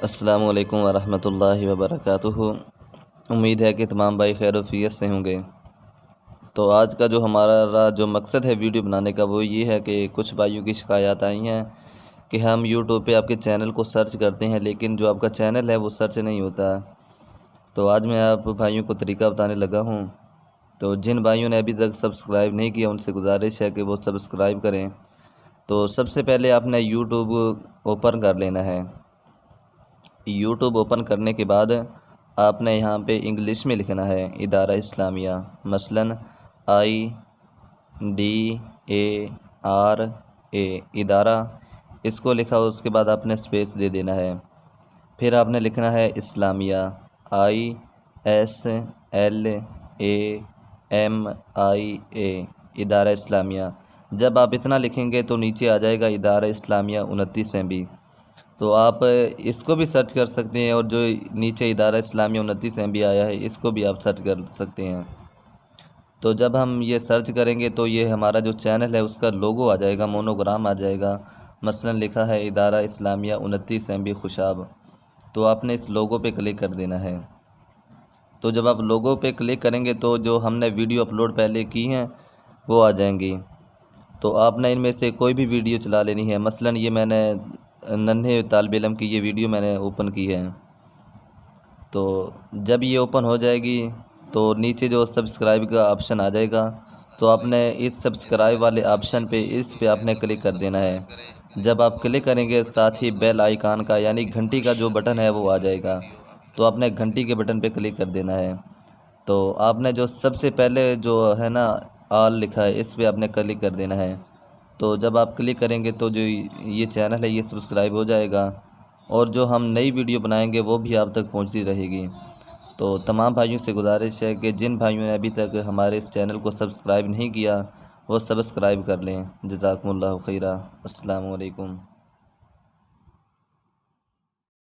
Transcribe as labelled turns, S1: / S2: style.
S1: السلام علیکم ورحمۃ اللہ وبرکاتہ۔ امید ہے کہ تمام بھائی خیر و عافیت سے ہوں گے۔ تو آج کا جو ہمارا مقصد ہے ویڈیو بنانے کا وہ یہ ہے کہ کچھ بھائیوں کی شکایات آئی ہیں کہ ہم یوٹیوب پہ آپ کے چینل کو سرچ کرتے ہیں لیکن جو آپ کا چینل ہے وہ سرچ نہیں ہوتا۔ تو آج میں آپ بھائیوں کو طریقہ بتانے لگا ہوں۔ تو جن بھائیوں نے ابھی تک سبسکرائب نہیں کیا ان سے گزارش ہے کہ وہ سبسکرائب کریں۔ تو سب سے پہلے آپ نے یوٹیوب اوپن کر لینا ہے۔ یوٹیوب اوپن کرنے کے بعد آپ نے یہاں پہ انگلش میں لکھنا ہے ادارہ اسلامیہ، مثلاً IDARA ادارہ، اس کو لکھا، اس کے بعد آپ نے اسپیس دے دینا ہے۔ پھر آپ نے لکھنا ہے اسلامیہ، ISLAMIA ادارہ اسلامیہ۔ جب آپ اتنا لکھیں گے تو نیچے آ جائے گا ادارہ اسلامیہ 29 MB۔ تو آپ اس کو بھی سرچ کر سکتے ہیں، اور جو نیچے ادارہ اسلامیہ 29 MB آیا ہے اس کو بھی آپ سرچ کر سکتے ہیں۔ تو جب ہم یہ سرچ کریں گے تو یہ ہمارا جو چینل ہے اس کا لوگو آ جائے گا، مونوگرام آ جائے گا، مثلا لکھا ہے ادارہ اسلامیہ 29 MB خوشاب۔ تو آپ نے اس لوگو پہ کلک کر دینا ہے۔ تو جب آپ لوگو پہ کلک کریں گے تو جو ہم نے ویڈیو اپلوڈ پہلے کی ہیں وہ آ جائیں گی۔ تو آپ نے ان میں سے کوئی بھی ویڈیو چلا لینی ہے، مثلا یہ میں نے ننھے طالب علم کی یہ ویڈیو میں نے اوپن کی ہے۔ تو جب یہ اوپن ہو جائے گی تو نیچے جو سبسکرائب کا آپشن آ جائے گا، تو آپ نے اس سبسکرائب والے آپشن پہ آپ نے کلک کر دینا ہے۔ جب آپ کلک کریں گے ساتھ ہی بیل آئیکن کا یعنی گھنٹی کا جو بٹن ہے وہ آ جائے گا، تو آپ نے گھنٹی کے بٹن پہ کلک کر دینا ہے۔ تو آپ نے جو سب سے پہلے جو ہے نا آل لکھا ہے اس پہ آپ نے کلک کر دینا ہے۔ تو جب آپ کلک کریں گے تو جو یہ چینل ہے یہ سبسکرائب ہو جائے گا، اور جو ہم نئی ویڈیو بنائیں گے وہ بھی آپ تک پہنچتی رہے گی۔ تو تمام بھائیوں سے گزارش ہے کہ جن بھائیوں نے ابھی تک ہمارے اس چینل کو سبسکرائب نہیں کیا وہ سبسکرائب کر لیں۔ جزاکم اللہ خیرہ۔ السلام علیکم۔